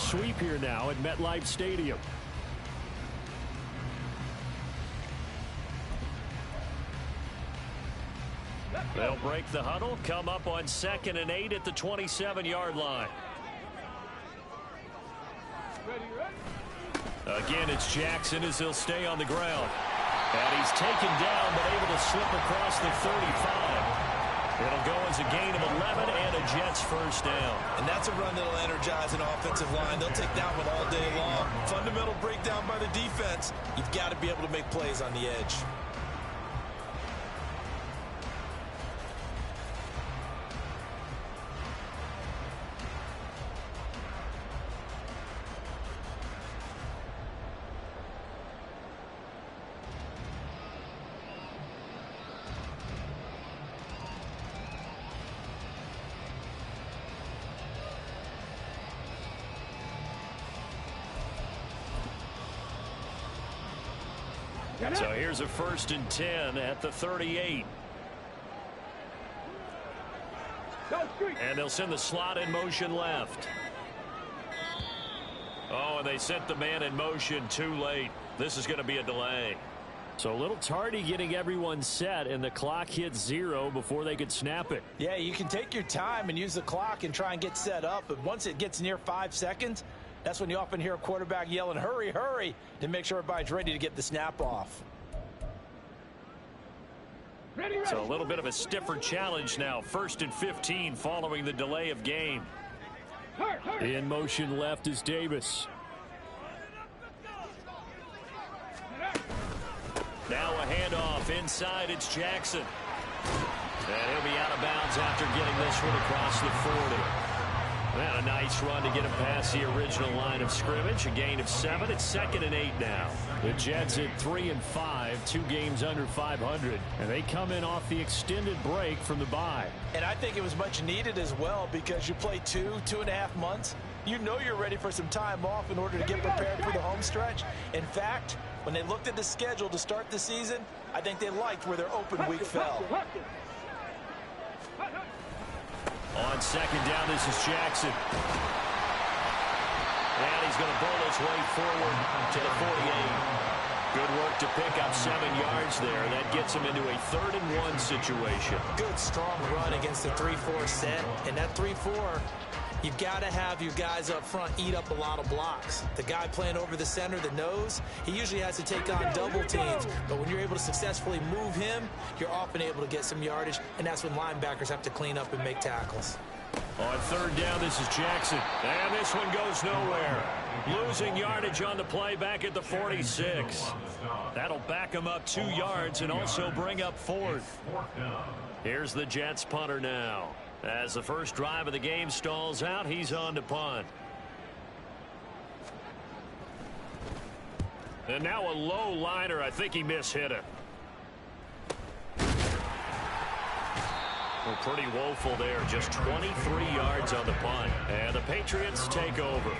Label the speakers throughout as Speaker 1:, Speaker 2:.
Speaker 1: sweep here now at MetLife Stadium. They'll break the huddle, come up on 2nd and 8 at the 27-yard line. Again, it's Jackson as he'll stay on the ground. And he's taken down, but able to slip across the 35. It'll go as a gain of 11 and a Jets first down.
Speaker 2: And that's a run that'll energize an offensive line. They'll take that one all day long. Fundamental breakdown by the defense. You've got to be able to make plays on the edge.
Speaker 1: So here's a 1st and 10 at the 38. And they'll send the slot in motion left. Oh, and they sent the man in motion too late. This is going to be a delay. So a little tardy getting everyone set, and the clock hit 0 before they could snap it.
Speaker 3: Yeah, you can take your time and use the clock and try and get set up, but once it gets near 5 seconds, that's when you often hear a quarterback yelling, hurry, hurry, to make sure everybody's ready to get the snap off.
Speaker 1: So a little bit of a stiffer challenge now. 1st and 15 following the delay of game. In motion left is Davis. Now a handoff inside. It's Jackson. And he'll be out of bounds after getting this one across the 40. And a nice run to get him past the original line of scrimmage. A gain of 7. It's 2nd and 8 now. The Jets at 3 and 5, 2 games under 500. And they come in off the extended break from the bye.
Speaker 3: And I think it was much needed as well because you play 2.5 months. You know you're ready for some time off in order to get prepared for the home stretch. In fact, when they looked at the schedule to start the season, I think they liked where their open week fell.
Speaker 1: On 2nd down, this is Jackson. And he's going to bowl his way forward to the 48. Good work to pick up 7 yards there. That gets him into a 3rd and 1 situation.
Speaker 3: Good, strong run against the 3-4 set. And that 3-4, you've got to have your guys up front eat up a lot of blocks. The guy playing over the center, the nose, he usually has to take on double teams. But when you're able to successfully move him, you're often able to get some yardage, and that's when linebackers have to clean up and make tackles.
Speaker 1: On 3rd down, this is Jackson. And this one goes nowhere. Losing yardage on the play back at the 46. That'll back him up 2 yards and also bring up 4th. Here's the Jets punter now. As the first drive of the game stalls out, he's on to punt. And now a low liner. I think he mishit it. Well, pretty woeful there. Just 23 yards on the punt. And the Patriots take over.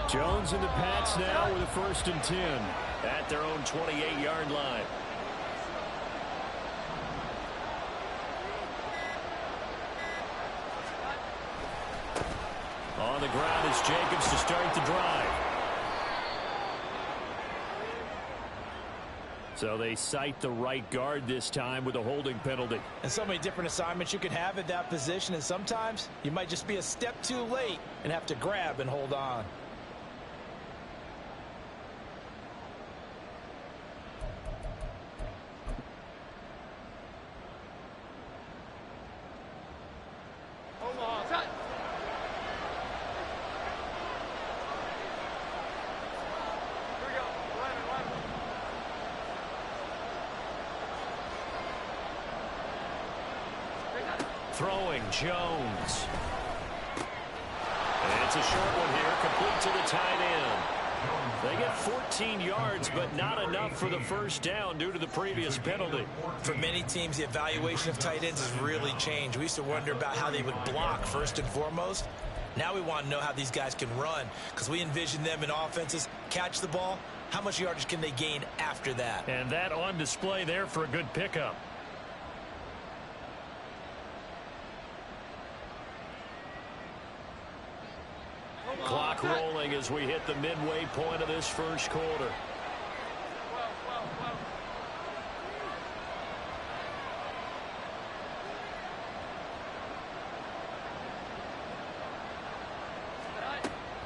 Speaker 1: Jones and the Pats now with a 1st and 10 at their own 28-yard line. On the ground is Jacobs to start the drive. So they cite the right guard this time with a holding penalty.
Speaker 3: And so many different assignments you can have at that position, and sometimes you might just be a step too late and have to grab and hold on.
Speaker 1: Throwing Jones. And It's a short one here, complete to the tight end. They get 14 yards, but not enough for the first down due to the previous penalty.
Speaker 3: For many teams, the evaluation of tight ends has really changed. We used to wonder about how they would block first and foremost. Now we want to know how these guys can run, because we envision them in offenses catch the ball. How much yardage can they gain after that?
Speaker 1: And that on display there for a good pickup. Clock rolling as we hit the midway point of this first quarter.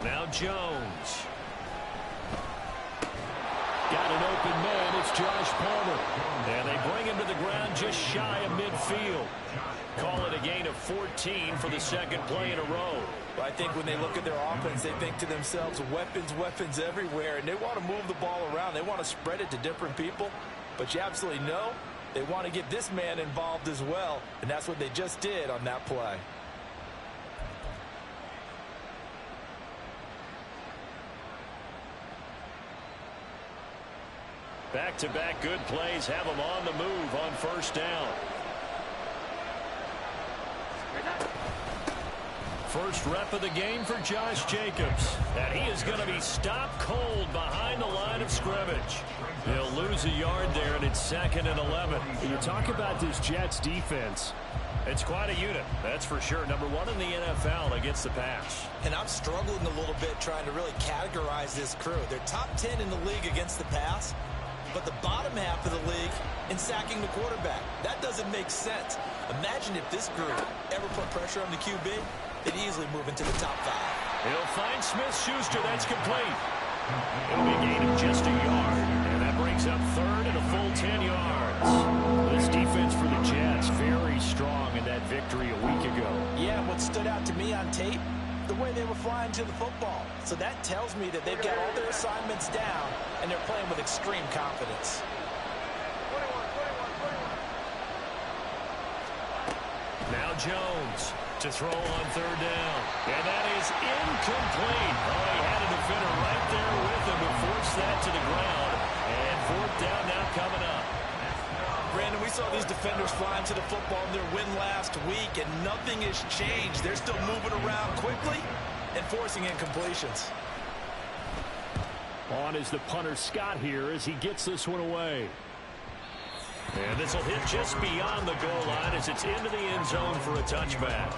Speaker 1: Now Jones. Got an open man. It's Josh Palmer. And they bring him to the ground just shy of midfield. Call it a gain of 14 for the second play in a row.
Speaker 2: Well, I think when they look at their offense, they think to themselves, weapons, weapons everywhere. And they want to move the ball around. They want to spread it to different people. But you absolutely know they want to get this man involved as well. And that's what they just did on that play.
Speaker 1: Back-to-back good plays have them on the move on first down. First rep of the game for Josh Jacobs. And he is going to be stopped cold behind the line of scrimmage. He'll lose a yard there, and it's 2nd and 11.
Speaker 4: You talk about this Jets defense.
Speaker 1: It's quite a unit, that's for sure. Number 1 in the NFL against the pass.
Speaker 3: And I'm struggling a little bit trying to really categorize this crew. They're top 10 in the league against the pass, but the bottom half of the league in sacking the quarterback. That doesn't make sense. Imagine if this group ever put pressure on the QB, they'd easily move into the top 5.
Speaker 1: He'll find Smith-Schuster. That's complete. It'll be a gain of just a yard, and that brings up 3rd and a full 10 yards. This defense for the Jets, very strong in that victory a week ago.
Speaker 3: Yeah, what stood out to me on tape, the way they were flying to the football. So that tells me that they've got all their assignments down, and they're playing with extreme confidence.
Speaker 1: Now Jones to throw on 3rd down. And that is incomplete. Oh, he had a defender right there with him to force that to the ground. And 4th down now coming up.
Speaker 2: Brandon, we saw these defenders flying to the football in their win last week, and nothing has changed. They're still moving around quickly and forcing incompletions.
Speaker 4: On is the punter Scott here as he gets this one away.
Speaker 1: And this will hit just beyond the goal line as it's into the end zone for a touchback.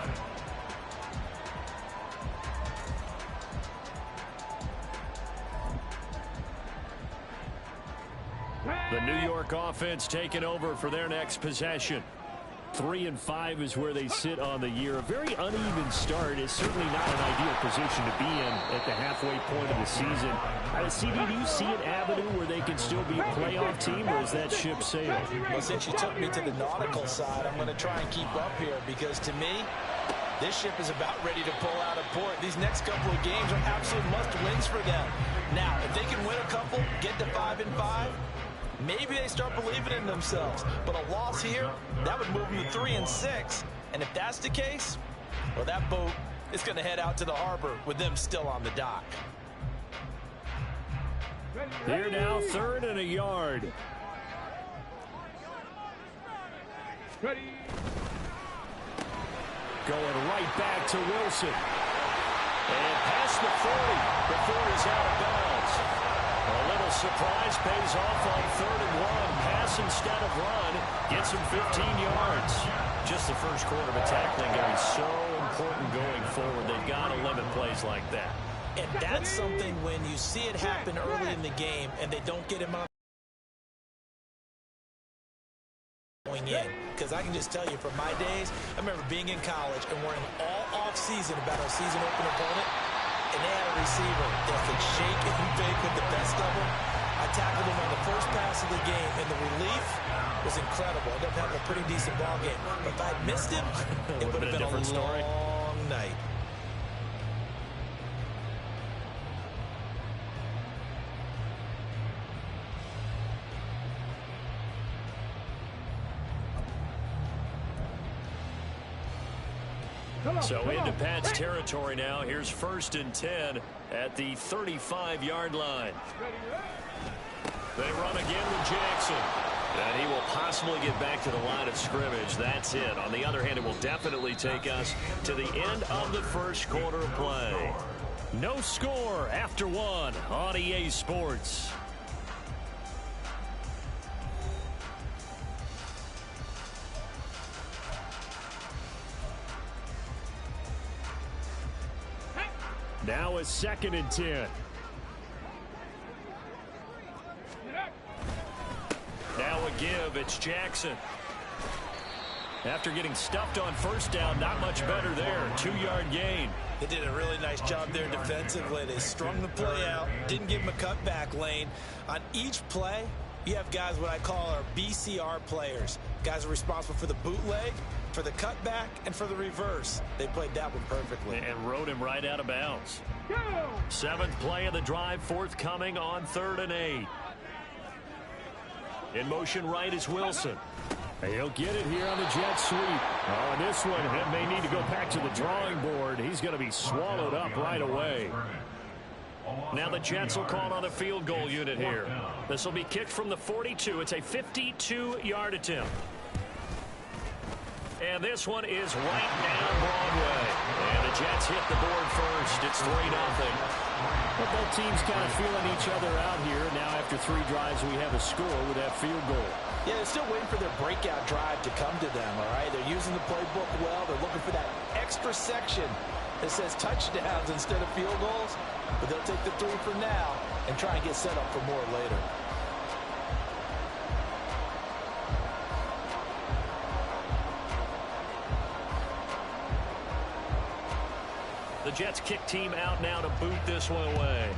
Speaker 1: The New York offense taking over for their next possession.
Speaker 4: 3-5 is where they sit on the year. A very uneven start is certainly not an ideal position to be in at the halfway point of the season. CD, do you see an avenue where they can still be a playoff team, or is that ship sailed?
Speaker 3: Well, since you took me to the nautical side, I'm going to try and keep up here, because to me, this ship is about ready to pull out of port. These next couple of games are absolute must-wins for them. Now, if they can win a couple, get to 5-5, maybe they start believing in themselves. But a loss here, that would move them to 3-6. And if that's the case, well, that boat is going to head out to the harbor with them still on the dock.
Speaker 4: They're now 3rd and a yard.
Speaker 5: Ready.
Speaker 4: Going right back to Wilson.
Speaker 1: And past the 40 before he's out of bounds. A little surprise pays off on 3rd and 1. Pass instead of run gets him 15 yards. Just the first quarter, but tackling going to be so important going forward. They've got to limit plays like that.
Speaker 3: And that's something when you see it happen early in the game and they don't get him on going in. Because I can just tell you from my days, I remember being in college and worrying all off season about our season open opponent. And they had a receiver that could shake and bake with the best of them. I tackled him on the first pass of the game, and the relief was incredible. I ended up having a pretty decent ball game. But if I had missed him, it would have been a
Speaker 1: different story.
Speaker 3: long night.
Speaker 1: So into Pat's territory now. Here's 1st and 10 at the 35-yard line. They run again with Jackson. And he will possibly get back to the line of scrimmage. That's it. On the other hand, it will definitely take us to the end of the first quarter of play.
Speaker 4: No score after one on EA Sports. Now a 2nd and 10.
Speaker 1: Now a give. It's Jackson. After getting stuffed on 1st down, not much better there. 2-yard gain.
Speaker 3: They did a really nice job there defensively. They strung the play out, didn't give him a cutback lane. On each play, you have guys what I call our BCR players. Guys are responsible for the bootleg, for the cutback, and for the reverse. They played that one perfectly.
Speaker 1: And rode him right out of bounds. 7th play of the drive, forthcoming on 3rd and 8. In motion right is Wilson.
Speaker 4: He'll get it here on the jet sweep. Oh, this one may need to go back to the drawing board. He's going to be swallowed up right away.
Speaker 1: Now the Jets will call on the field goal unit here. This will be kicked from the 42. It's a 52-yard attempt. And this one is right down Broadway. And the Jets hit the board first. It's 3-0.
Speaker 4: But both teams kind of feeling each other out here. Now after 3 drives, we have a score with that field goal.
Speaker 3: Yeah, they're still waiting for their breakout drive to come to them, all right? They're using the playbook well. They're looking for that extra section that says touchdowns instead of field goals. But they'll take the 3 for now and try and get set up for more later.
Speaker 1: The Jets kick team out now to boot this one away.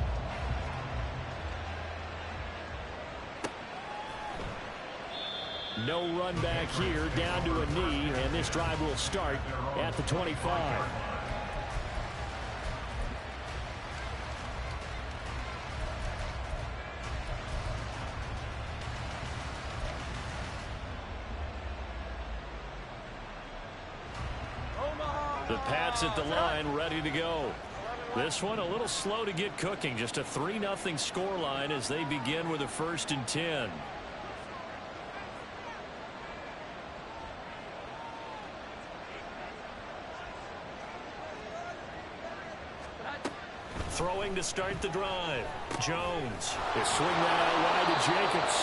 Speaker 4: No run back here, down to a knee, and this drive will start at the 25.
Speaker 1: The Pats at the line, ready to go. This one a little slow to get cooking. Just a 3-0 score line as they begin with a 1st and 10. Throwing to start the drive. Jones.
Speaker 4: They swing that out wide to Jacobs.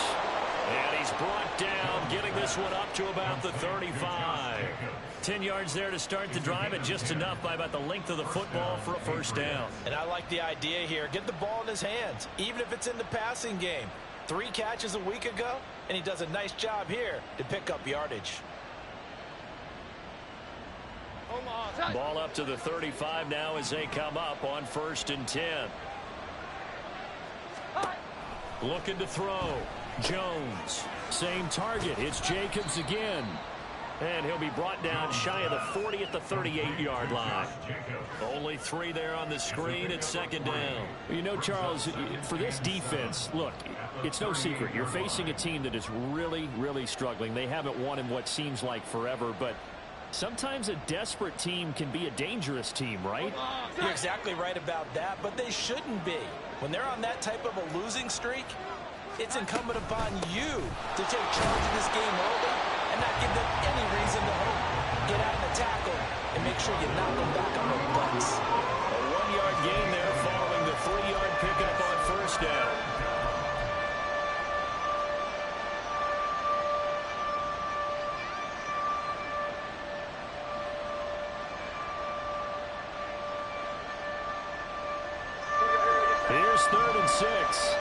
Speaker 1: And he's brought down, getting this one up to about the 35. 10 yards there to start the drive, and just enough by about the length of the football for a 1st down.
Speaker 3: And I like the idea here. Get the ball in his hands, even if it's in the passing game. 3 catches a week ago, and he does a nice job here to pick up yardage.
Speaker 1: Ball up to the 35 now as they come up on 1st and 10. Looking to throw. Jones.
Speaker 4: Same target. It's Jacobs again.
Speaker 1: And he'll be brought down shy of the 40 at the 38-yard line. Only 3 there on the screen at 2nd down.
Speaker 4: You know, Charles, for this defense, look, it's no secret. You're facing a team that is really, really struggling. They haven't won in what seems like forever, but sometimes a desperate team can be a dangerous team, right?
Speaker 3: You're exactly right about that, but they shouldn't be. When they're on that type of a losing streak, it's incumbent upon you to take charge of this game early and not give them any reason to hope. Get out in the tackle and make sure you knock them back on their butts.
Speaker 1: A 1-yard gain there following the 3-yard pickup on 1st down.
Speaker 4: Here's 3rd and 6.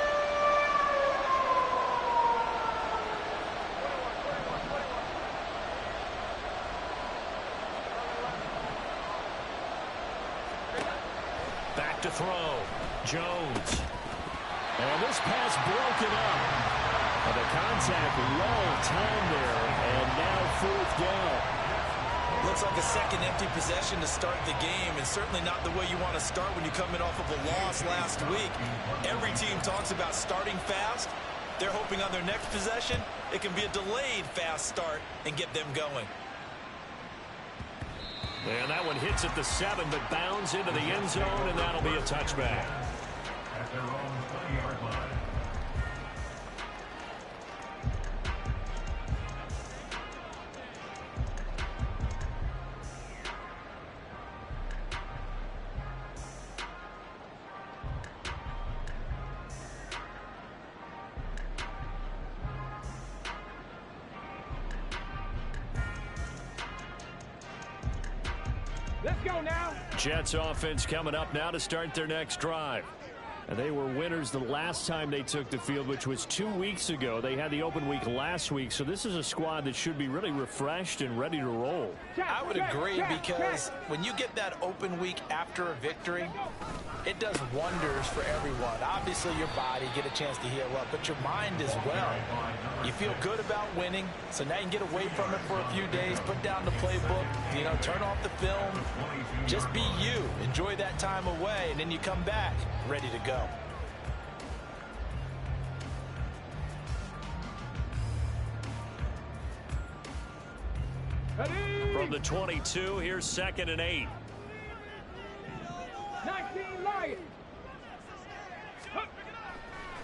Speaker 1: Back to throw. Jones.
Speaker 4: And this pass broken up. And the contact well timed there. And now 4th down.
Speaker 3: Looks like a second empty possession to start the game, and certainly not the way you want to start when you come in off of a loss last week. Every team talks about starting fast. They're hoping on their next possession it can be a delayed fast start and get them going.
Speaker 1: And that one hits at the 7, but bounds into the end zone, and that'll be a touchback.
Speaker 5: At their own 20-yard line.
Speaker 6: Let's go now.
Speaker 1: Jets offense coming up now to start their next drive. And they were winners the last time they took the field, which was 2 weeks ago. They had the open week last week, so this is a squad that should be really refreshed and ready to roll.
Speaker 2: I would agree, because when you get that open week after a victory, it does wonders for everyone. Obviously, your body get a chance to heal up, but your mind as well. You feel good about winning, so now you can get away from it for a few days, put down the playbook, turn off the film, just be you. Enjoy that time away, and then you come back ready to go.
Speaker 1: From the 22, here's 2nd and 8.
Speaker 6: 19 Lions.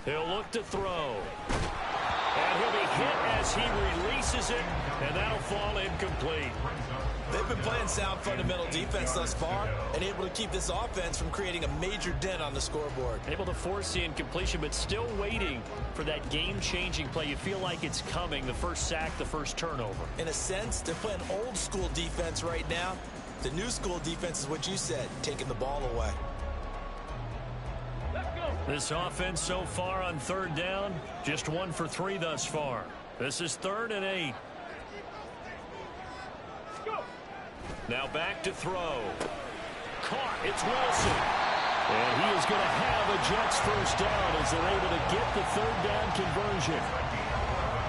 Speaker 1: He'll look to throw. And he'll be hit as he releases it, and that'll fall incomplete.
Speaker 2: They've been playing sound fundamental defense thus far and able to keep this offense from creating a major dent on the scoreboard.
Speaker 1: Able to force the incompletion, but still waiting for that game-changing play. You feel like it's coming, the first sack, the first turnover.
Speaker 2: In a sense, they're playing old school defense right now. The new school defense is what you said, taking the ball away.
Speaker 1: This offense so far on 3rd down, just 1 for 3 thus far. This is 3rd and 8. Now back to throw. Caught. It's Wilson. And he is going to have a Jets first down as they're able to get the 3rd down conversion.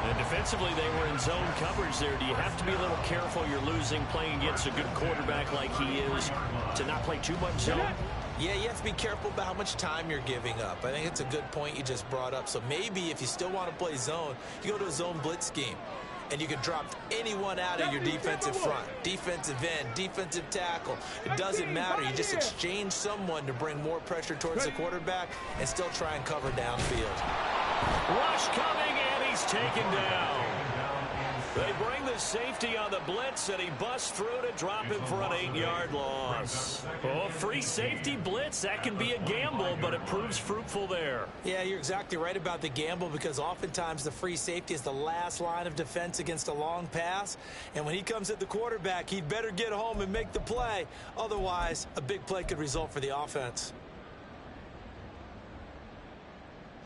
Speaker 1: And defensively, they were in zone coverage there. Do you have to be a little careful? You're losing, playing against a good quarterback like he is, to not play too much zone?
Speaker 2: Yeah, you have to be careful about how much time you're giving up. I think it's a good point you just brought up. So maybe if you still want to play zone, you go to a zone blitz scheme. And you can drop anyone out of your defensive front. Defensive end, defensive tackle. It doesn't matter. You just exchange someone to bring more pressure towards the quarterback and still try and cover downfield.
Speaker 1: Rush coming, and he's taken down. They bring the safety on the blitz, and he busts through to drop him for an 8-yard loss. Oh, free safety blitz, that can be a gamble, but it proves fruitful there.
Speaker 3: Yeah, you're exactly right about the gamble, because oftentimes the free safety is the last line of defense against a long pass. And when he comes at the quarterback, he'd better get home and make the play. Otherwise, a big play could result for the offense.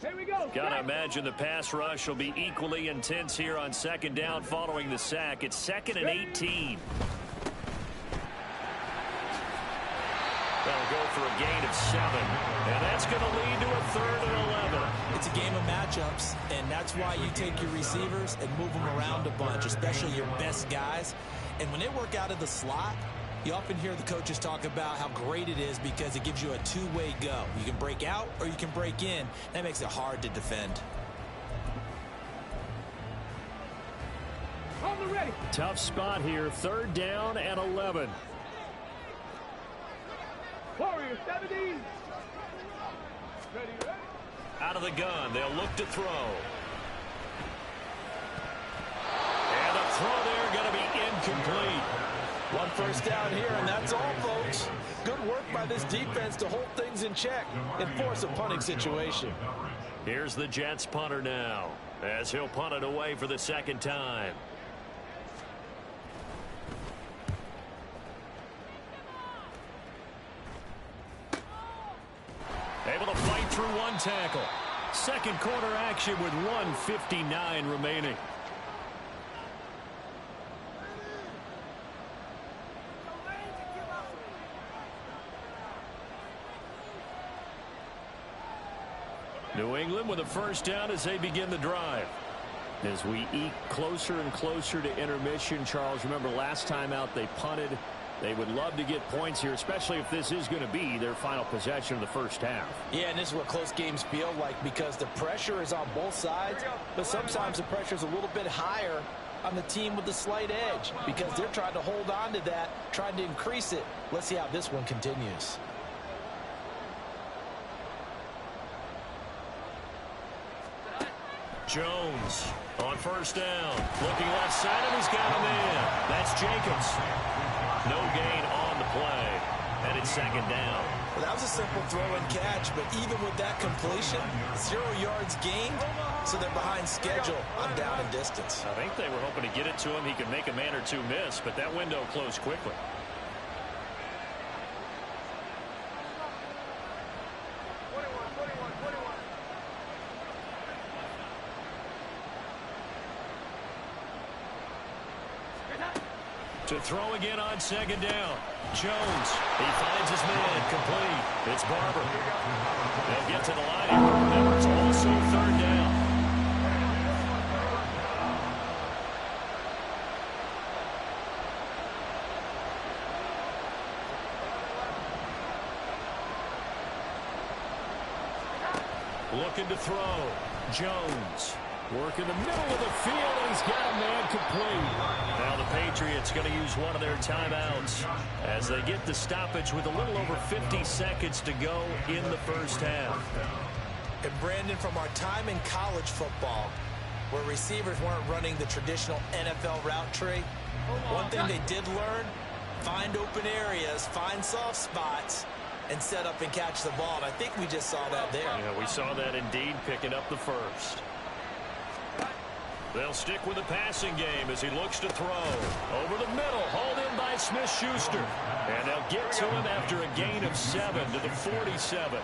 Speaker 6: Here we go.
Speaker 1: Gotta imagine the pass rush will be equally intense here on 2nd down following the sack. It's 2nd and 18. That'll go for a gain of 7. And that's going to lead to a 3rd and 11.
Speaker 3: It's a game of matchups, and that's why you take your receivers and move them around a bunch, especially your best guys. And when they work out of the slot, you often hear the coaches talk about how great it is because it gives you a two-way go. You can break out or you can break in. That makes it hard to defend.
Speaker 6: On the ready.
Speaker 1: Tough spot here. 3rd down and 11.
Speaker 6: Warriors 70. Ready.
Speaker 1: Out of the gun. They'll look to throw. And a throw there going to be incomplete.
Speaker 2: 1 first down here, and that's all, folks. Good work by this defense to hold things in check and force a punting situation.
Speaker 1: Here's the Jets punter now, as he'll punt it away for the 2nd time. Able to fight through 1 tackle. 2nd quarter action with 1:59 remaining. New England with a first down as they begin the drive. As we eke closer and closer to intermission, Charles, remember last time out they punted. They would love to get points here, especially if this is going to be their final possession of the first half.
Speaker 2: Yeah, and this is what close games feel like, because the pressure is on both sides, but sometimes the pressure is a little bit higher
Speaker 3: on the team with the slight edge because they're trying to hold on to that, trying to increase it. Let's see how this one continues.
Speaker 1: Jones on first down. Looking left side, and he's got a man. That's Jacobs. No gain on the play. And it's second down.
Speaker 3: Well, that was a simple throw and catch, but even with that completion, 0 yards gained, so they're behind schedule on down and distance.
Speaker 1: I think they were hoping to get it to him. He could make a man or two miss, but that window closed quickly. To throw again on second down. Jones, he finds his man, complete. It's Barber. They'll get to the line here. Remember, it's also third down. Looking to throw. Jones. Work in the middle of the field, and he's got a man complete. Now the Patriots going to use one of their timeouts as they get the stoppage with a little over 50 seconds to go in the first half.
Speaker 3: And Brandon, from our time in college football, where receivers weren't running the traditional NFL route tree, one thing they did learn, find open areas, find soft spots, and set up and catch the ball. And I think we just saw that there.
Speaker 1: Yeah, we saw that indeed, picking up the first. They'll stick with the passing game as he looks to throw. Over the middle, hauled in by Smith-Schuster. And they'll get to him after a gain of 7 to the 47.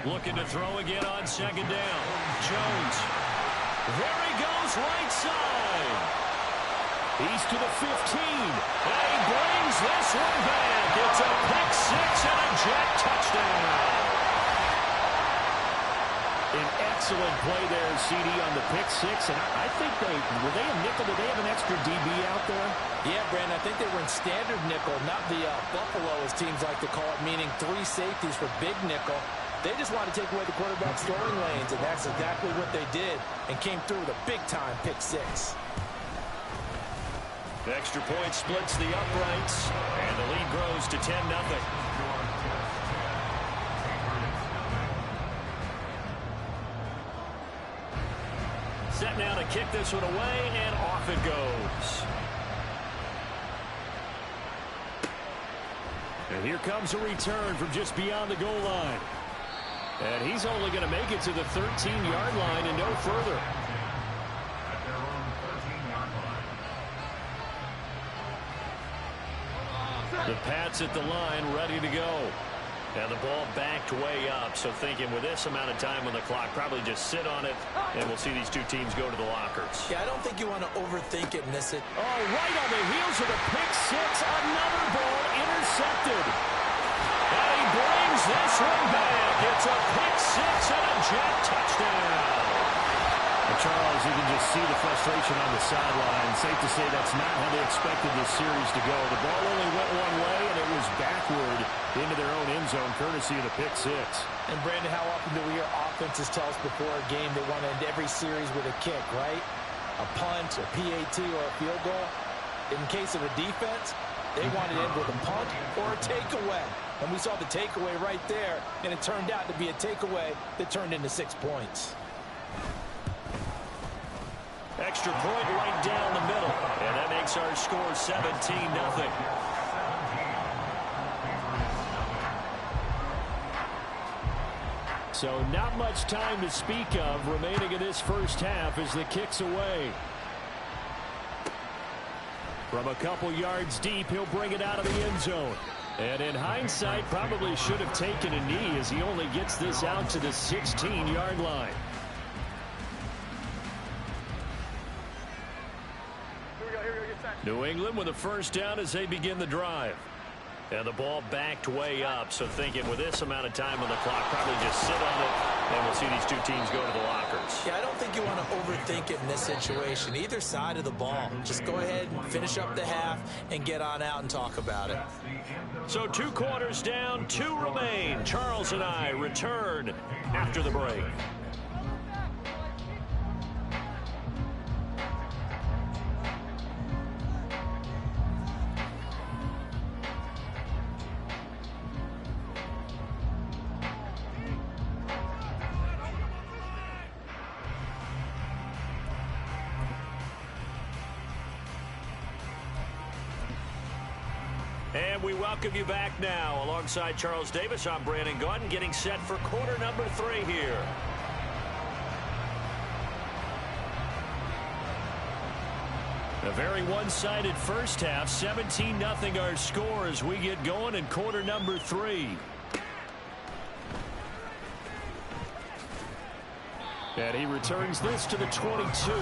Speaker 1: Looking to throw again on second down. Jones. There he goes, right side. He's to the 15. And he brings this one back. It's a pick six and a jet touchdown. An excellent play there, CD, on the pick six. And I think were they a nickel? Did they have an extra DB out there?
Speaker 3: Yeah, Brandon, I think they were in standard nickel, not the Buffalo, as teams like to call it, meaning 3 safeties for big nickel. They just want to take away the quarterback's throwing lanes, and that's exactly what they did and came through with a big-time pick six.
Speaker 1: The extra point splits the uprights, and the lead grows to 10-0. Set now to kick this one away, and off it goes. And here comes a return from just beyond the goal line. And he's only going to make it to the 13-yard line and no further. The Pats at the line, ready to go. And the ball backed way up, so thinking with this amount of time on the clock, probably just sit on it, and we'll see these two teams go to the lockers.
Speaker 3: Yeah, I don't think you want to overthink it and miss it.
Speaker 1: Oh, right on the heels of the pick six, another ball intercepted. And he brings this one back. It's a pick six and a jet touchdown. And Charles, you can just see the frustration on the sideline. Safe to say that's not how they expected this series to go. The ball only went one way, and it was backward into their own end zone, courtesy of the pick six.
Speaker 3: And, Brandon, how often do we hear offenses tell us before a game they want to end every series with a kick, right? A punt, a PAT, or a field goal. In case of a defense, they want to end with a punt or a takeaway. And we saw the takeaway right there, and it turned out to be a takeaway that turned into 6 points.
Speaker 1: Extra point right down the middle. And that makes our score 17-0. So not much time to speak of remaining in this first half as the kick's away. From a couple yards deep, he'll bring it out of the end zone. And in hindsight, probably should have taken a knee as he only gets this out to the 16-yard line. New England with a first down as they begin the drive. And the ball backed way up, so thinking with this amount of time on the clock, probably just sit on it, and we'll see these two teams go to the lockers.
Speaker 3: Yeah, I don't think you want to overthink it in this situation. Either side of the ball. Just go ahead and finish up the half and get on out and talk about it.
Speaker 1: So 2 quarters down, 2 remain. Charles and I return after the break. we welcome you back now. Alongside Charles Davis, I'm Brandon Gaudin, getting set for quarter number 3 here. A very one-sided first half. 17-0 our score as we get going in quarter number 3. And he returns this to the 22.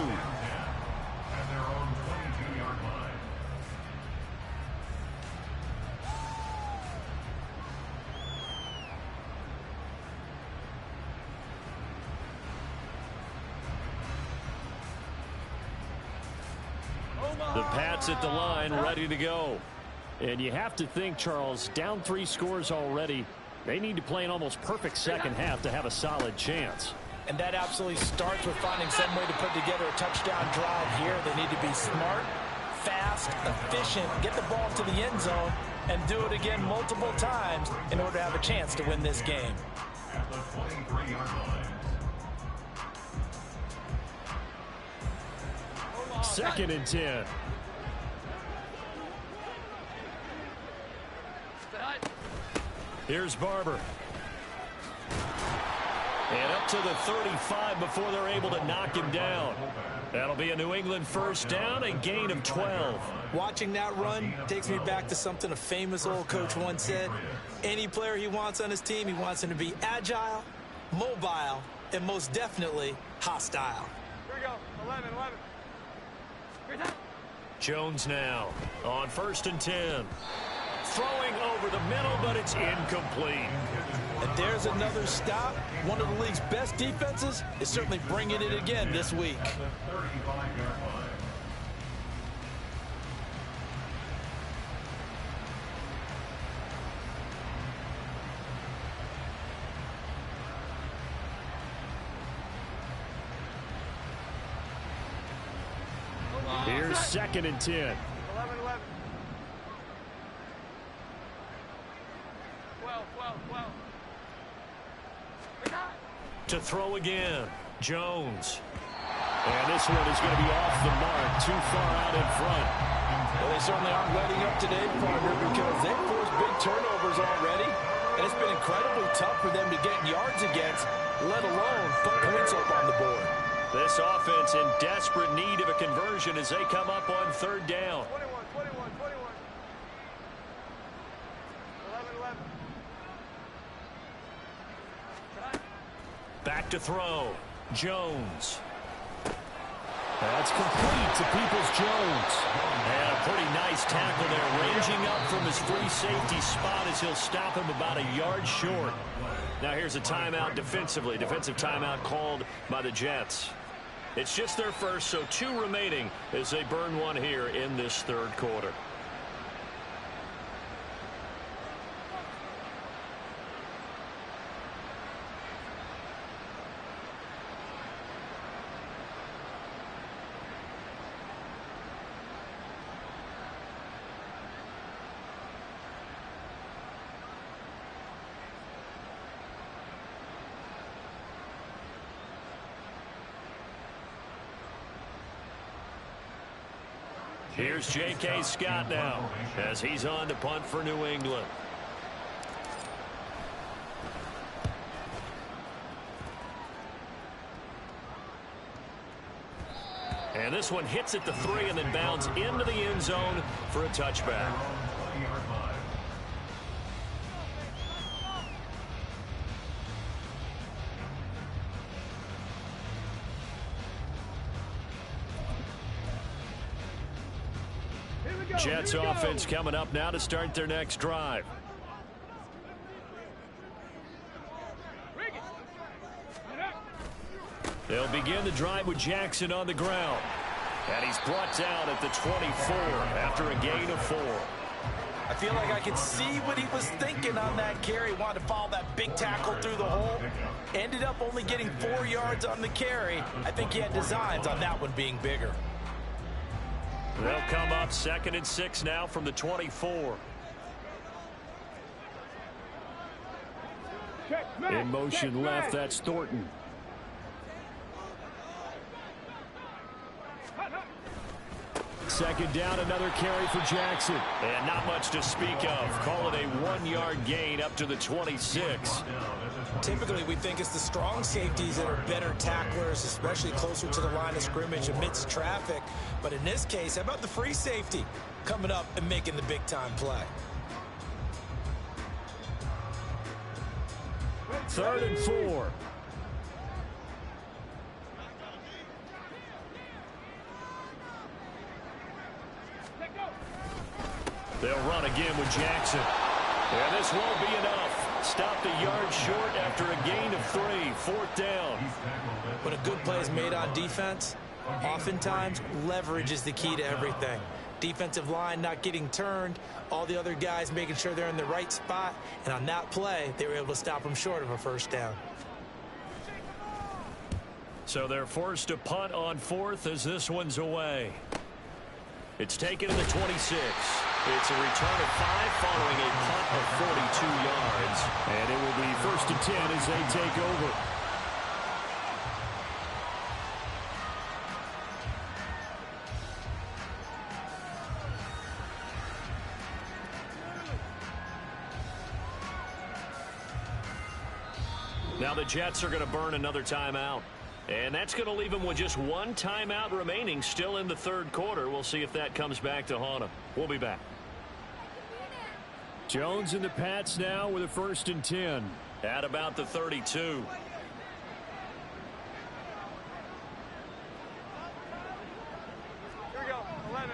Speaker 4: The Pats at the line, ready to go. And you have to think, Charles, down 3 scores already. They need to play an almost perfect second half to have a solid chance.
Speaker 3: And that absolutely starts with finding some way to put together a touchdown drive here. They need to be smart, fast, efficient, get the ball to the end zone, and do it again multiple times in order to have a chance to win this game.
Speaker 5: At the 23-yard line.
Speaker 4: 2nd and 10.
Speaker 1: Here's Barber. And up to the 35 before they're able to knock him down. That'll be a New England first down, a gain of 12.
Speaker 3: Watching that run takes me back to something a famous old coach once said. Any player he wants on his team, he wants him to be agile, mobile, and most definitely hostile.
Speaker 6: Here we go. 11.
Speaker 1: Jones now on 1st and 10. Throwing over the middle, but it's incomplete.
Speaker 3: And there's another stop. One of the league's best defenses is certainly bringing it again this week.
Speaker 5: At the 35-yard line.
Speaker 4: Here's 2nd and 10.
Speaker 6: 11. 12.
Speaker 1: To throw again, Jones. And this one is going to be off the mark, too far out in front.
Speaker 3: Well, they certainly aren't letting up today, partner, because they've forced big turnovers already. And it's been incredibly tough for them to get yards against, let alone put points up on the board.
Speaker 1: This offense in desperate need of a conversion as they come up on 3rd down.
Speaker 6: 21. 11.
Speaker 1: Back to throw, Jones.
Speaker 4: That's complete to Peoples-Jones.
Speaker 1: And a pretty nice tackle there, ranging up from his free safety spot as he'll stop him about a yard short. Now here's a timeout defensively. Defensive timeout called by the Jets. It's just their first, so 2 remaining as they burn one here in this 3rd quarter. Here's J.K. Scott now as he's on to punt for New England. And this one hits at the 3 and then bounds into the end zone for a touchback. Jets offense coming up now to start their next drive. They'll begin the drive with Jackson on the ground. And he's brought down at the 24 after a gain of 4.
Speaker 3: I feel like I could see what he was thinking on that carry. Wanted to follow that big tackle through the hole. Ended up only getting 4 yards on the carry. I think he had designs on that one being bigger.
Speaker 1: They'll come up 2nd and 6 now from the 24.
Speaker 4: In motion left, that's Thornton. second down, another carry for Jackson.
Speaker 1: And not much to speak of. Call it a 1-yard gain up to the 26.
Speaker 3: Typically, we think it's the strong safeties that are better tacklers, especially closer to the line of scrimmage amidst traffic. But in this case, how about the free safety coming up and making the big-time play?
Speaker 4: 3rd and 4.
Speaker 1: They'll run again with Jackson. And this won't be enough. Stopped a yard short after a gain of 3. 4th down.
Speaker 3: When a good play is made on defense, oftentimes leverage is the key to everything. Defensive line not getting turned, all the other guys making sure they're in the right spot, and on that play, they were able to stop them short of a 1st down.
Speaker 1: So they're forced to punt on 4th as this one's away. It's taken to the 26. It's a return of 5 following a punt of 42 yards.
Speaker 4: And it will be 1st and 10 as they take over.
Speaker 1: Now the Jets are going to burn another timeout. And that's going to leave them with just 1 timeout remaining still in the 3rd quarter. We'll see if that comes back to haunt them. We'll be back.
Speaker 4: Jones and the Pats now with a 1st and 10.
Speaker 1: At about the 32.
Speaker 6: Here we go. 11.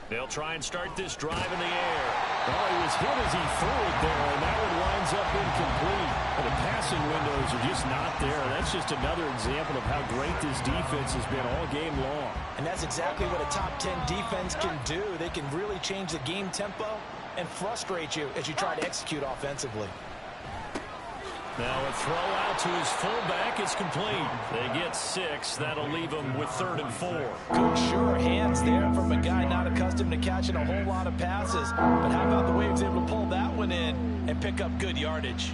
Speaker 1: They'll try and start this drive in the air.
Speaker 4: Oh, he was hit as he threw it there, and that one winds up incomplete. And the passing windows are just not there. That's just another example of how great this defense has been all game long.
Speaker 3: And that's exactly what a top 10 defense can do. They can really change the game tempo and frustrate you as you try to execute offensively.
Speaker 1: Now a throw out to his fullback is complete. They get 6. That'll leave them with 3rd and 4.
Speaker 3: Good, sure hands there from a guy not accustomed to catching a whole lot of passes. But how about the way he was able to pull that one in and pick up good yardage?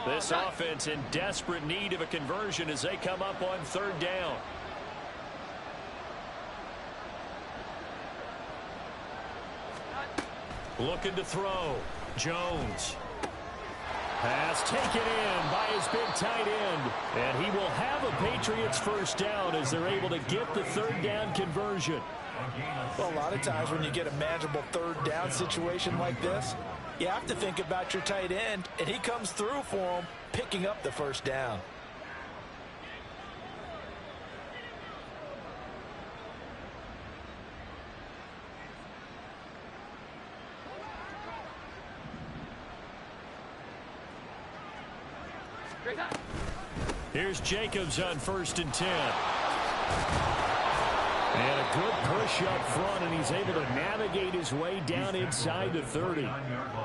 Speaker 1: This offense in desperate need of a conversion as they come up on 3rd down. Looking to throw. Jones.
Speaker 4: Pass taken in by his big tight end. And he will have a Patriots 1st down as they're able to get the 3rd down conversion.
Speaker 3: Well, a lot of times when you get a manageable 3rd down situation like this, you have to think about your tight end, and he comes through for him, picking up the 1st down.
Speaker 1: Here's Jacobs on 1st and 10.
Speaker 4: And a good push up front, and he's able to navigate his way down inside the 30.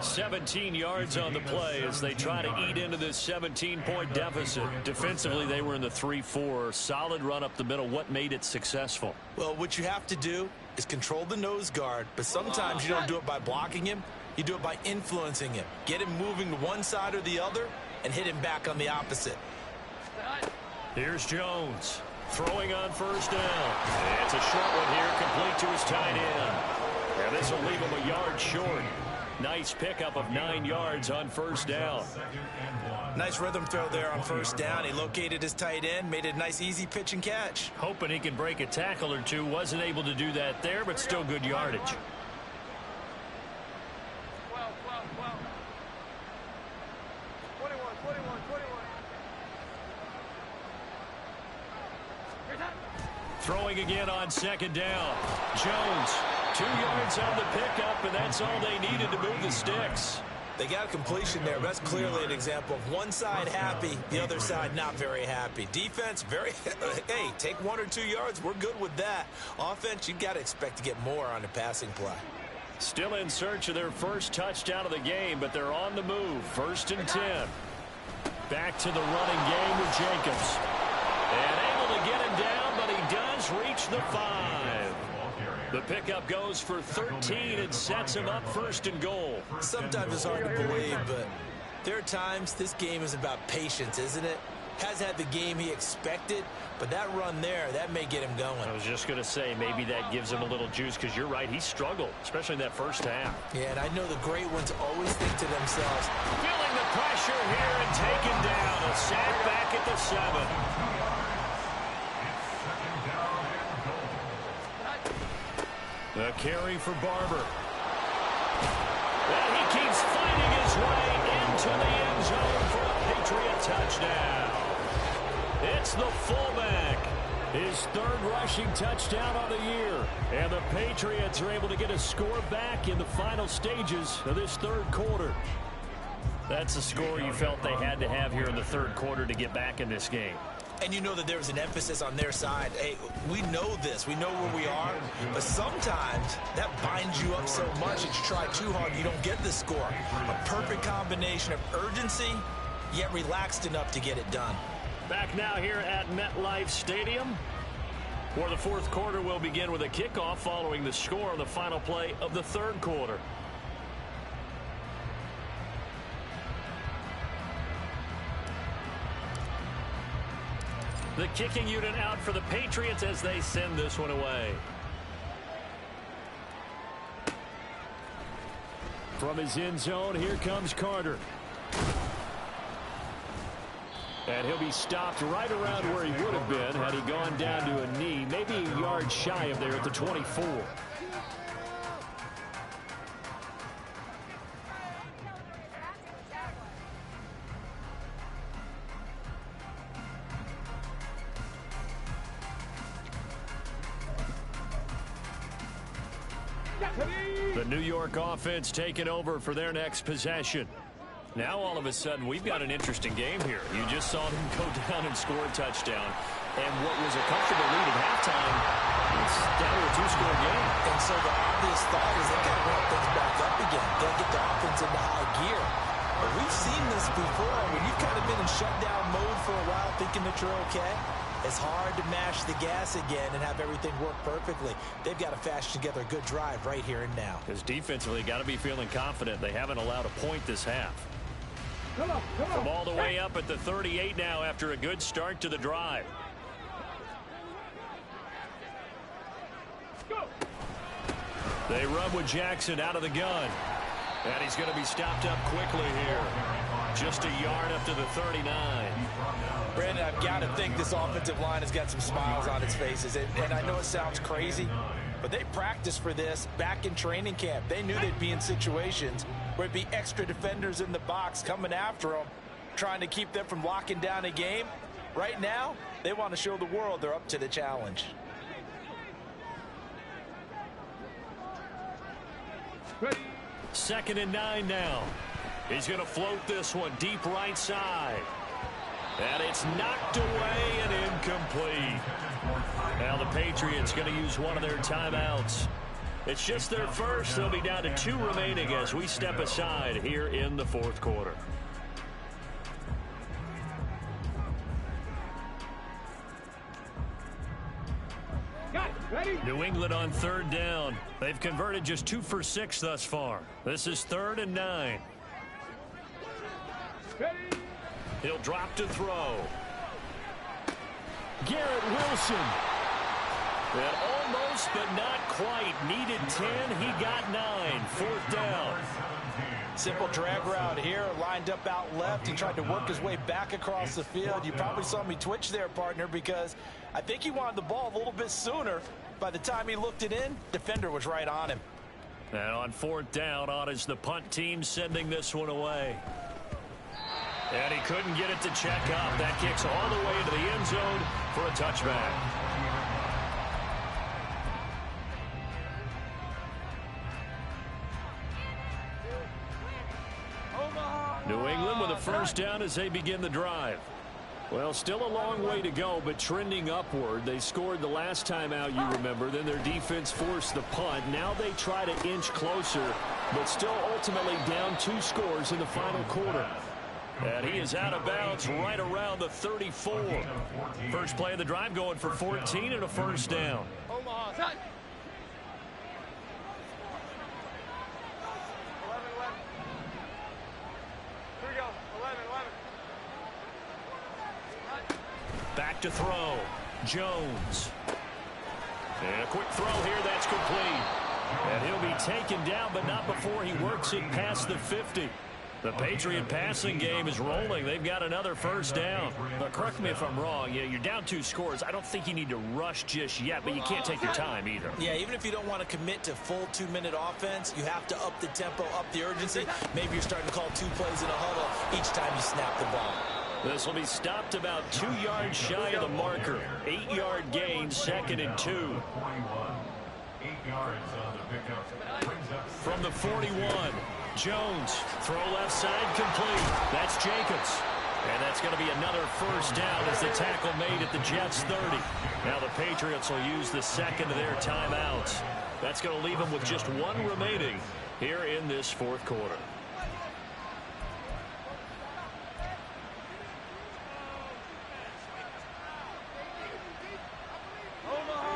Speaker 1: 17 yards on the play as they try to eat into this 17-point deficit. Defensively, they were in the 3-4. Solid run up the middle. What made it successful?
Speaker 3: Well, what you have to do is control the nose guard, but sometimes you don't do it by blocking him. You do it by influencing him. Get him moving to one side or the other and hit him back on the opposite.
Speaker 1: Here's Jones. Throwing on 1st down. And it's a short one here, complete to his tight end. And this will leave him a yard short. Nice pickup of 9 yards on 1st down.
Speaker 3: Nice rhythm throw there on 1st down. He located his tight end, made it a nice easy pitch and catch.
Speaker 1: Hoping he can break a tackle or two. Wasn't able to do that there, but still good yardage.
Speaker 6: 12. 21.
Speaker 1: Throwing again on 2nd down. Jones, 2 yards on the pickup, and that's all they needed to move the sticks.
Speaker 3: They got a completion there. That's clearly an example of one side happy, the other side not very happy. Defense, very, hey, take 1 or 2 yards. We're good with that. Offense, you got to expect to get more on the passing play.
Speaker 1: Still in search of their 1st touchdown of the game, but they're on the move. 1st and 10. Back to the running game with Jacobs. And able to get him down, but he does reach the 5. The pickup goes for 13 and sets him up 1st and goal.
Speaker 3: Sometimes it's hard to believe, but There are times this game is about patience, isn't it? Has had the game he expected, but that run there, that may get him going.
Speaker 4: I was just going to say, maybe that gives him a little juice, because you're right, he struggled, especially in that first half.
Speaker 3: Yeah, and I know the great ones always think to themselves,
Speaker 1: Feeling the pressure here and taken down. A sack back at the 7. The carry for Barber. And he keeps fighting his way into the end zone for a Patriot touchdown. It's the fullback. His 3rd rushing touchdown on the year. And the Patriots are able to get a score back in the final stages of this 3rd quarter. That's a score you felt they had to have here in the 3rd quarter to get back in this game.
Speaker 3: and you know that there's an emphasis on their side. Hey, we know this. We know where we are. But sometimes that binds you up so much that you try too hard, you don't get the score. A perfect combination of urgency, yet relaxed enough to get it done.
Speaker 1: Back now here at MetLife Stadium, where the fourth quarter will begin with a kickoff following the score on the final play of the third quarter. The kicking unit out for the Patriots as they send this one away. From his end zone, here comes Carter. And he'll be stopped right around where he would have been had he gone down to a knee, maybe a yard shy of there at the 24. The New York offense taking over for their next possession. Now all of a sudden we've got an interesting game here. You just saw them go down and score a touchdown. And what was a comfortable lead at halftime, it's down to a two-score game.
Speaker 3: And so the obvious thought is they got to ramp things back up again. They'll get the offense into high gear. But we've seen this before. When you've kind of been in shutdown mode for a while thinking that you're okay, it's hard to mash the gas again and have everything work perfectly. They've got to fashion together a good drive right here and now.
Speaker 1: Because defensively, got to be feeling confident. They haven't allowed a point this half. From all the way up at the 38 now after a good start to the drive. They run with Jackson out of the gun. And he's going to be stopped up quickly here. Just a yard up to the 39.
Speaker 2: Brandon, I've got to think this offensive line has got some smiles on its faces. And I know it sounds crazy, but they practiced for this back in training camp. They knew they'd be in situations where it'd be extra defenders in the box coming after them, trying to keep them from locking down a game. Right now, they want to show the world they're up to the challenge.
Speaker 1: Second and 9 now. He's going to float this one deep right side. And it's knocked away and incomplete. Now the Patriots going to use one of their timeouts. It's just their first. They'll be down to 2 remaining as we step aside here in the fourth quarter. New England on third down. They've converted just 2 for 6 thus far. This is 3rd and 9. He'll drop to throw. Garrett Wilson. And almost, but not quite. Needed 10. He got 9. 4th down.
Speaker 2: Simple drag route here, lined up out left. He tried to work his way back across the field. You probably saw me twitch there, partner, because I think he wanted the ball a little bit sooner. By the time he looked it in, defender was right on him.
Speaker 1: And on 4th down, on is the punt team sending this one away. And he couldn't get it to check up. That kicks all the way into the end zone for a touchback. New England with a first down as they begin the drive. Well, still a long way to go, but trending upward. They scored the last time out, you remember. Then their defense forced the punt. Now they try to inch closer, but still ultimately down 2 scores in the final quarter. And he is out of bounds right around the 34. First play of the drive going for 14 and a first down.
Speaker 6: Omaha, touch. 11. Here we go.
Speaker 1: back to throw. Jones. And a quick throw here. That's complete. And he'll be taken down, but not before he works it past the 50. The Patriot passing game is rolling. They've got another first down. But correct me if I'm wrong. Yeah, you're down 2 scores. I don't think you need to rush just yet, but you can't take your time either.
Speaker 3: Yeah, even if you don't want to commit to full 2-minute offense, you have to up the tempo, up the urgency. Maybe you're starting to call 2 plays in a huddle each time you snap the ball.
Speaker 1: This will be stopped about 2 yards shy of the marker. 8-yard gain, 2nd and 2.
Speaker 5: 8 yards on the pickup.
Speaker 1: From the 41, Jones, throw left side complete. That's Jacobs. And that's going to be another first down as the tackle made at the Jets' 30. Now the Patriots will use the second of their timeouts. That's going to leave them with just 1 remaining here in this 4th quarter.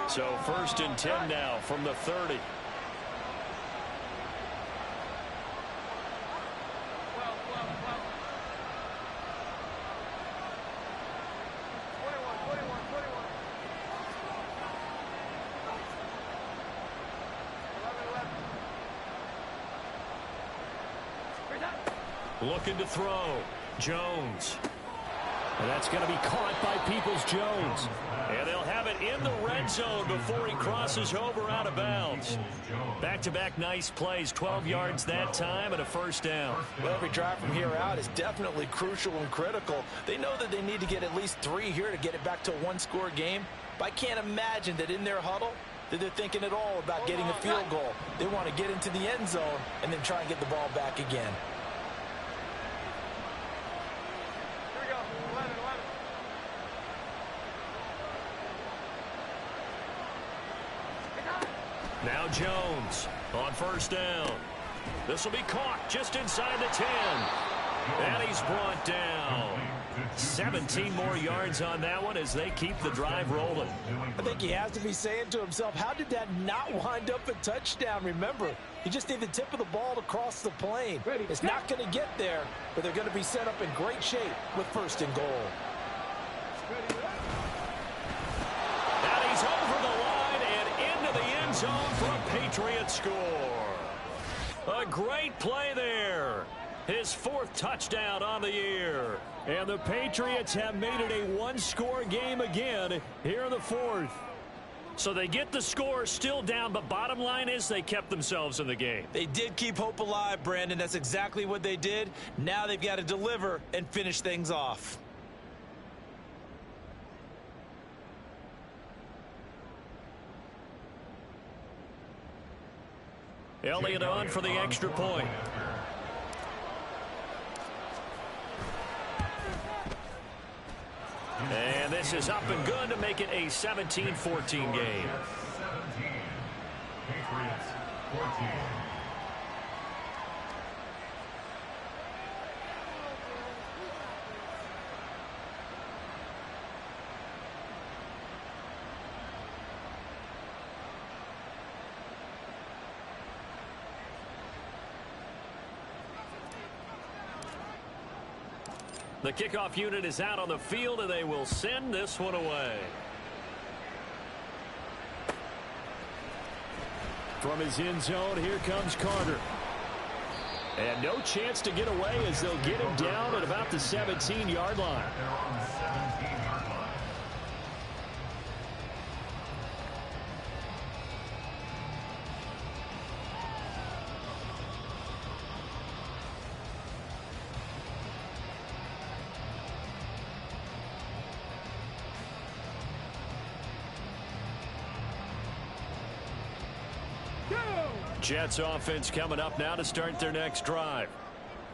Speaker 1: So 1st and 10 now from the 30. Looking to throw. Jones. And that's going to be caught by Peoples-Jones. And they'll have it in the red zone before he crosses over out of bounds. Back-to-back nice plays. 12 yards that time and a first down.
Speaker 2: Well, every drive from here out is definitely crucial and critical. They know that they need to get at least 3 here to get it back to a 1-score game. But I can't imagine that in their huddle that they're thinking at all about getting a field goal. They want to get into the end zone and then try and get the ball back again.
Speaker 1: Now Jones on first down. This will be caught just inside the 10. And he's brought down. 17 more yards on that one as they keep the drive rolling.
Speaker 2: I think he has to be saying to himself, how did that not wind up a touchdown? Remember, you just need the tip of the ball to cross the plane. It's not going to get there, but they're going to be set up in great shape with 1st and goal.
Speaker 1: And he's over the line and into the end zone for a Patriot score. A great play there. His 4th touchdown on the year.
Speaker 4: And the Patriots have made it a 1-score game again here in the 4th.
Speaker 1: So they get the score, still down, but bottom line is they kept themselves in the game.
Speaker 3: They did keep hope alive, Brandon. That's exactly what they did. Now they've got to deliver and finish things off.
Speaker 1: Elliott on for the extra point. And this is up and good to make it a 17-14 game.
Speaker 5: 17. Patriots 14.
Speaker 1: The kickoff unit is out on the field, and they will send this one away.
Speaker 4: From his end zone, here comes Carter. And no chance to get away as they'll get him down at about the 17-yard line.
Speaker 5: They're on the 17-yard line.
Speaker 1: Jets offense coming up now to start their next drive.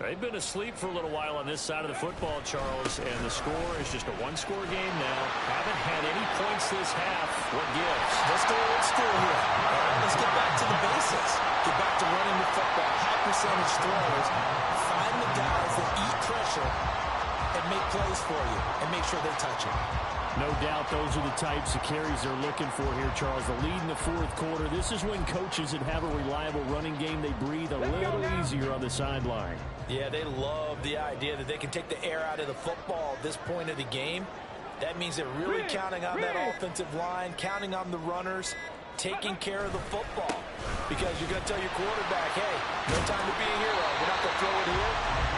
Speaker 1: They've been asleep for a little while on this side of the football, Charles, and the score is just a 1-score game now. Haven't had any points this half. What gives?
Speaker 3: Let's go old school here. Let's get back to the basics. Get back to running the football. High percentage throws. Find the guys that eat pressure and make plays for you and make sure they touch it.
Speaker 4: No doubt those are the types of carries they're looking for here, Charles. The lead in the 4th quarter. This is when coaches that have a reliable running game, they breathe a little easier on the sideline.
Speaker 2: Yeah, they love the idea that they can take the air out of the football at this point of the game. That means they're really counting on that offensive line, counting on the runners, taking care of the football. Because you're going to tell your quarterback, hey, no time to be a hero. We're not going to throw it here.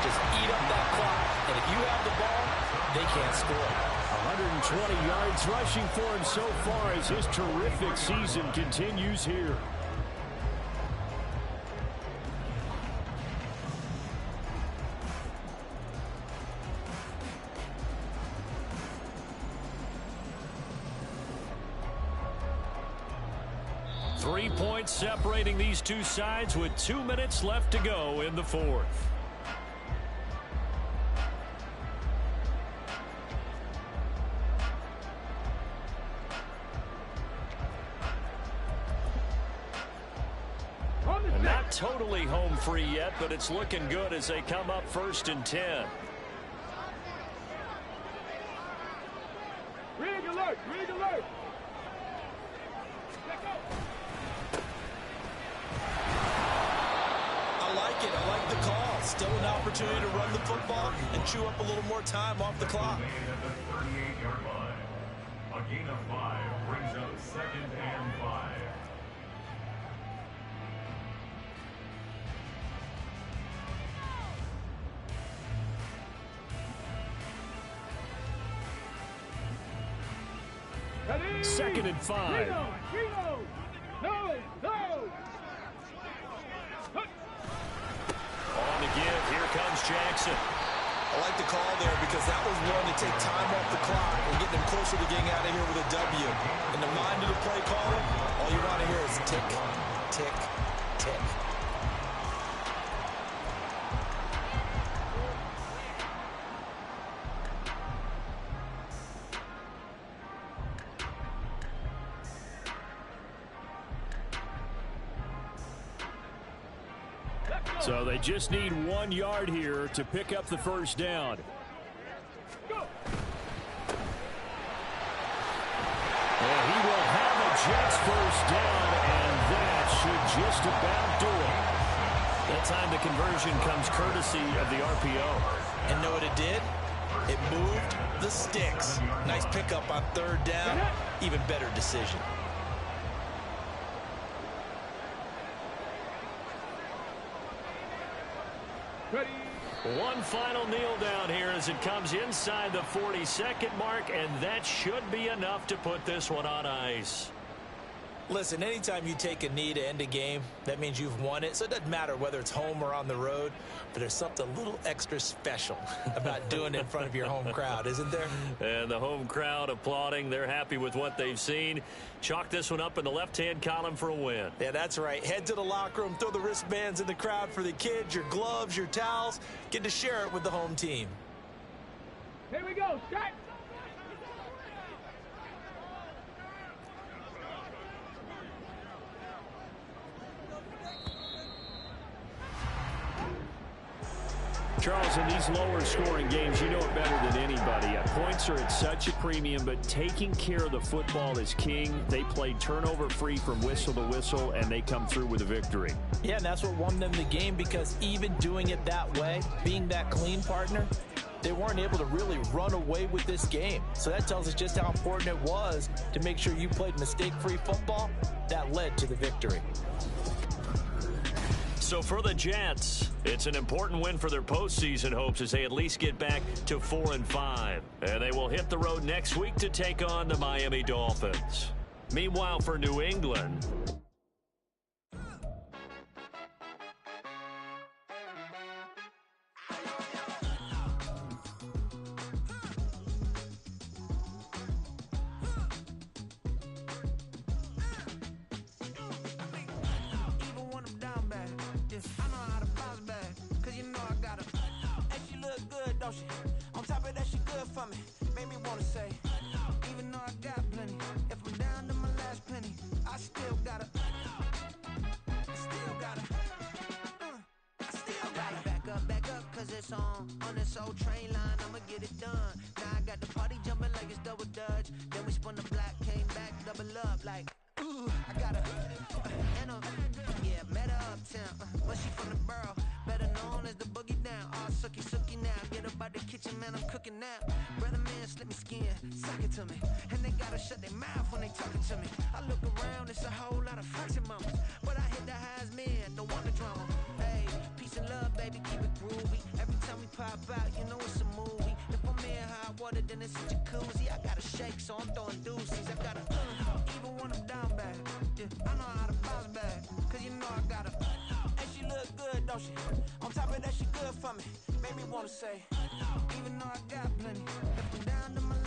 Speaker 2: Just eat up that clock. And if you have the ball, they can't score.
Speaker 4: 120 yards rushing for him so far as his terrific season continues here. Three points separating these two sides with 2 minutes left to go in the fourth. Not totally home free yet, but it's looking good as they come up 1st and 10.
Speaker 6: Rig alert! Rig alert!
Speaker 3: I like the call. Still an opportunity to run the football and chew up a little more time off the clock.
Speaker 5: At the 38-yard line. A gain of 5 brings up 2nd and 5.
Speaker 6: Ready?
Speaker 4: 2nd and 5.
Speaker 6: Reno! No!
Speaker 1: On the give, here comes Jackson.
Speaker 3: I like the call there because that was one to take time off the clock and get them closer to getting out of here with a W. In the mind of the play caller, all you want to hear is tick, tick, tick.
Speaker 4: So they just need 1 yard here to pick up the first down. And he will have the Jets first down, and that should just about do it.
Speaker 1: That time the conversion comes courtesy of the RPO.
Speaker 3: And know what it did? It moved the sticks. Nice pickup on 3rd down. Even better decision.
Speaker 6: Ready?
Speaker 1: One final kneel down here as it comes inside the 42nd mark, and that should be enough to put this one on ice.
Speaker 3: Listen, anytime you take a knee to end a game, that means you've won it. So it doesn't matter whether it's home or on the road, but there's something a little extra special about doing it in front of your home crowd, isn't there?
Speaker 1: And the home crowd applauding. They're happy with what they've seen. Chalk this one up in the left-hand column for a win.
Speaker 3: Yeah, that's right. Head to the locker room, throw the wristbands in the crowd for the kids, your gloves, your towels. Get to share it with the home team.
Speaker 6: Here we go. Start.
Speaker 4: Charles, in these lower scoring games, you know it better than anybody. Points are at such a premium, but taking care of the football is king. They played turnover free from whistle to whistle, and they come through with a victory.
Speaker 3: Yeah, and that's what won them the game, because even doing it that way, being that clean partner, they weren't able to really run away with this game. So that tells us just how important it was to make sure you played mistake-free football. That led to the victory.
Speaker 1: So for the Jets, it's an important win for their postseason hopes as they at least get back to 4-5. And they will hit the road next week to take on the Miami Dolphins. Meanwhile, for New England,
Speaker 7: on top of that, she good for me. Made me wanna say, even though I got plenty, if I'm down to my last penny, I still gotta back up, cause it's on this old train line, I'ma get it done. Now I got the party jumping like it's double dutch. Then we spun the block, came back, double up, like, ooh, I got a, yeah, met her uptown, but she from the borough, better known as the boogie down, all sookie now, get up out the kitchen, man, I'm cooking now, brother man, slip me skin, suck to me. And they gotta shut their mouth when they talking to me. I look around, it's a whole lot of fraction mamas. But I hit the highs, man, don't want the drama. Hey, peace and love, baby, keep it groovy. Every time we pop out, you know it's a movie. If I'm in hot water, then it's a jacuzzi. I gotta shake, so I'm throwing deuces. I gotta, even when I'm down bad. Yeah, I know how to bounce back, cause you know I gotta. And she look good, don't she? On top of that, she good for me. Made me wanna say, even though I got plenty, if I'm down to my